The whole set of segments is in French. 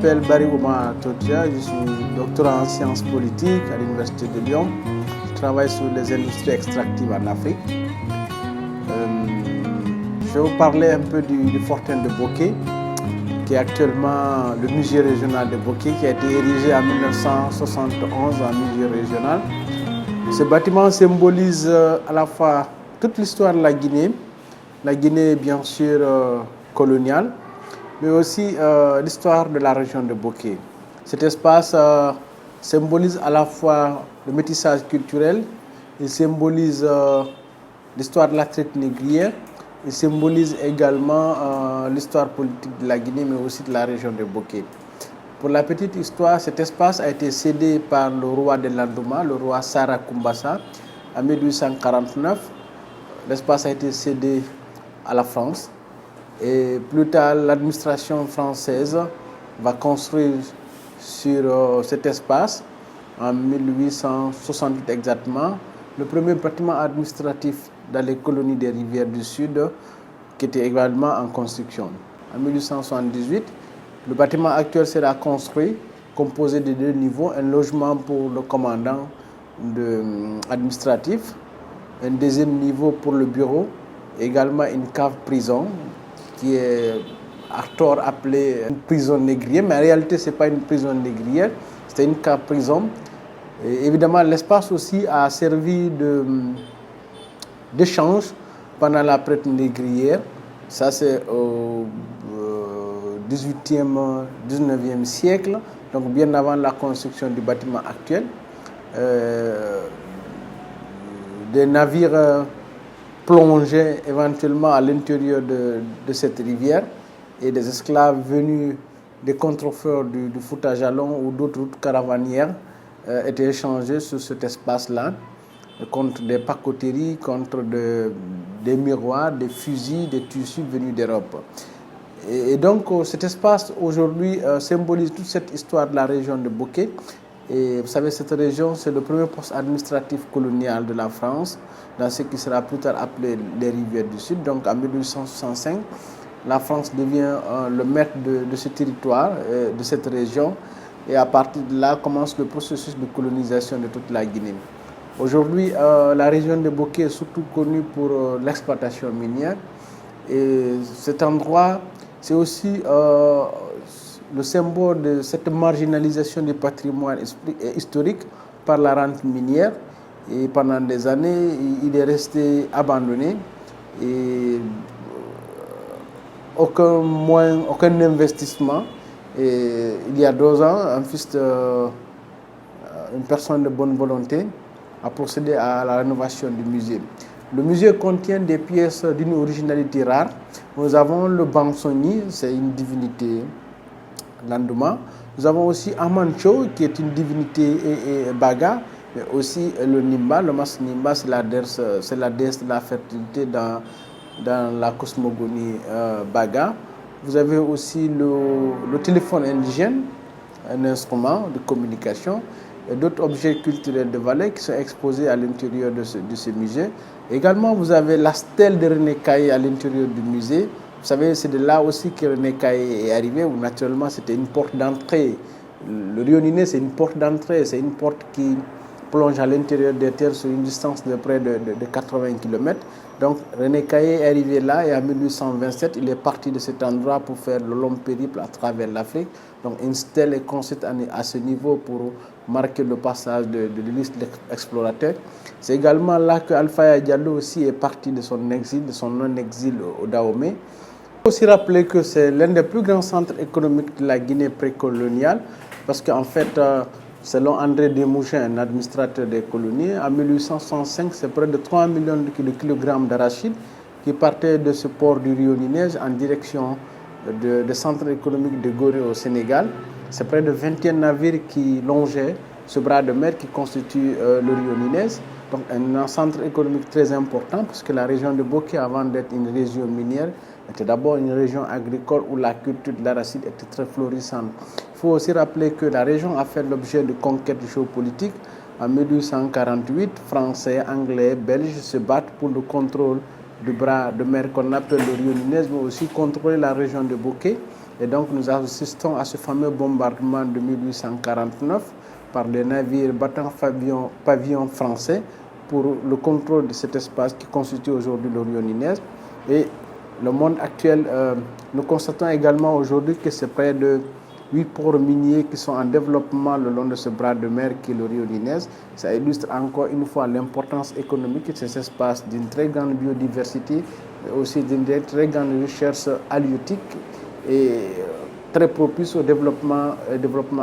Je m'appelle Barry Ouma Totia, je suis doctorant en sciences politiques à l'Université de Lyon. Je travaille sur les industries extractives en Afrique. Je vais vous parler un peu du fortin de Bokeh, qui est actuellement le musée régional de Bokeh, qui a été érigé en 1971 en musée régional. Ce bâtiment symbolise à la fois toute l'histoire de la Guinée bien sûr coloniale, mais aussi l'histoire de la région de Bokeh. Cet espace symbolise à la fois le métissage culturel, il symbolise l'histoire de la traite négrière, il symbolise également l'histoire politique de la Guinée, mais aussi de la région de Bokeh. Pour la petite histoire, cet espace a été cédé par le roi de Landouma, le roi Sara Kumbasa, en 1849. L'espace a été cédé à la France. Et plus tard, l'administration française va construire sur cet espace, en 1868 exactement, le premier bâtiment administratif dans les colonies des rivières du Sud, qui était également en construction. En 1878, le bâtiment actuel sera construit, composé de 2 niveaux, un logement pour le commandant administratif, un deuxième niveau pour le bureau, également une cave-prison, qui est à tort appelée une prison négrière, mais en réalité ce n'est pas une prison négrière, c'est une cave-prison. Et évidemment, l'espace aussi a servi d'échange pendant la traite négrière. Ça, c'est au XVIIIe, XIXe siècle, donc bien avant la construction du bâtiment actuel. Des navires plongeaient éventuellement à l'intérieur de cette rivière et des esclaves venus des contreforts du Fouta Jalon ou d'autres routes caravanières étaient échangés sur cet espace-là contre des pacoteries, contre des miroirs, des fusils, des tissus venus d'Europe. Et donc cet espace aujourd'hui symbolise toute cette histoire de la région de Bokeh. Et vous savez, cette région, c'est le premier poste administratif colonial de la France, dans ce qui sera plus tard appelé les rivières du Sud. Donc en 1865, la France devient le maître de ce territoire, de cette région. Et à partir de là, commence le processus de colonisation de toute la Guinée. Aujourd'hui, la région de Bokeh est surtout connue pour l'exploitation minière. Et cet endroit, c'est aussi le symbole de cette marginalisation du patrimoine historique par la rente minière. Et pendant des années, il est resté abandonné. Et aucun investissement. Et il y a 2 ans, une personne de bonne volonté a procédé à la rénovation du musée. Le musée contient des pièces d'une originalité rare. Nous avons le Bansoni, c'est une divinité Landouma. Nous avons aussi Amancho, qui est une divinité Baga, mais aussi le Nimba. Le mas Nimba, c'est la déesse de la fertilité dans la cosmogonie Baga. Vous avez aussi le téléphone indigène, un instrument de communication, et d'autres objets culturels de valeur qui sont exposés à l'intérieur de ce musée. Également, vous avez la stèle de René Caillé à l'intérieur du musée. Vous savez, c'est de là aussi que René Caillé est arrivé, où naturellement c'était une porte d'entrée. Le Rio Niné, c'est une porte d'entrée, c'est une porte qui plonge à l'intérieur des terres sur une distance de près de 80 km. Donc René Caillé est arrivé là et en 1827, il est parti de cet endroit pour faire le long périple à travers l'Afrique. Donc une stèle est construite à ce niveau pour marquer le passage de l'illustre explorateur. C'est également là que Alpha Diallo aussi est parti de son exil, de son non-exil au Dahomey. Il faut aussi rappeler que c'est l'un des plus grands centres économiques de la Guinée précoloniale, parce qu'en fait, selon André Desmouchins, un administrateur des colonies, en 1865, c'est près de 3 millions de kilogrammes d'arachide qui partaient de ce port du Rio Ninej en direction du centre économique de Gorée au Sénégal. C'est près de 21 navires qui longeaient ce bras de mer qui constitue le Rio Ninej. Donc un centre économique très important, parce que la région de Bokeh, avant d'être une région minière, était d'abord une région agricole où la culture de l'arachide était très florissante. Il faut aussi rappeler que la région a fait l'objet de conquêtes géopolitiques. En 1848, Français, Anglais, Belges se battent pour le contrôle du bras de mer qu'on appelle le Rio Ninej, mais aussi contrôler la région de Bokeh. Et donc nous assistons à ce fameux bombardement de 1849 par les navires battant pavillon français pour le contrôle de cet espace qui constitue aujourd'hui l'Orient Nez. Et le monde actuel, nous constatons également aujourd'hui que c'est près de 8 ports miniers qui sont en développement le long de ce bras de mer qui est l'Orient Nez. Ça illustre encore une fois l'importance économique de cet espace d'une très grande biodiversité, mais aussi d'une très grande recherche halieutique et très propice au développement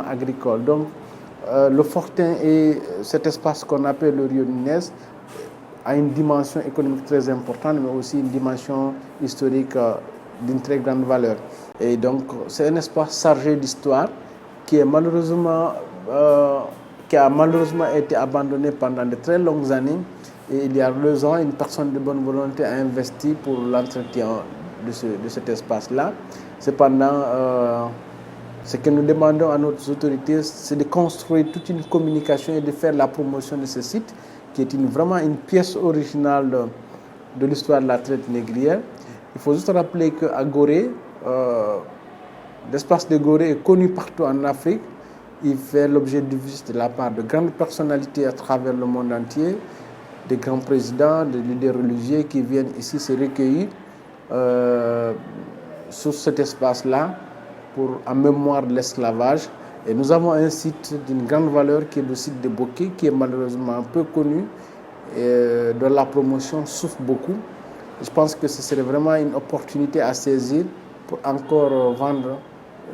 agricole. Donc, le Fortin et cet espace qu'on appelle le Rio Nez a une dimension économique très importante, mais aussi une dimension historique d'une très grande valeur. Et donc, c'est un espace chargé d'histoire qui a malheureusement été abandonné pendant de très longues années. Et il y a 2 ans, une personne de bonne volonté a investi pour l'entretien de cet espace-là. Cependant, ce que nous demandons à nos autorités, c'est de construire toute une communication et de faire la promotion de ce site, qui est vraiment une pièce originale de l'histoire de la traite négrière. Il faut juste rappeler qu'à Gorée, l'espace de Gorée est connu partout en Afrique. Il fait l'objet de visites de la part de grandes personnalités à travers le monde entier, des grands présidents, des leaders religieux qui viennent ici se recueillir sur cet espace-là en mémoire de l'esclavage. Et nous avons un site d'une grande valeur qui est le site de Boké, qui est malheureusement peu connu et dont la promotion souffre beaucoup. Je pense que ce serait vraiment une opportunité à saisir pour encore vendre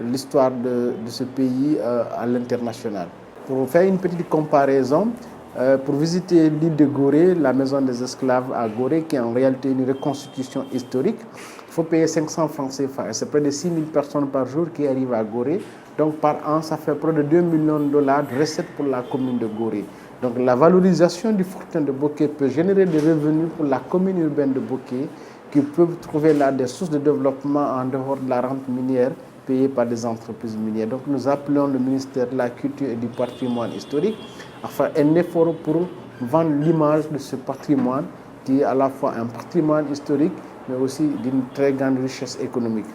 l'histoire de ce pays à l'international. Pour faire une petite comparaison, pour visiter l'île de Gorée, la maison des esclaves à Gorée, qui est en réalité une reconstitution historique, il faut payer 500 francs CFA. C'est près de 6 000 personnes par jour qui arrivent à Gorée. Donc par an, ça fait près de 2 millions de dollars de recettes pour la commune de Gorée. Donc la valorisation du Fortin de Boké peut générer des revenus pour la commune urbaine de Boké, qui peuvent trouver là des sources de développement en dehors de la rente minière payée par des entreprises minières. Donc nous appelons le ministère de la Culture et du Patrimoine historique à faire un effort pour vendre l'image de ce patrimoine qui est à la fois un patrimoine historique mais aussi d'une très grande richesse économique.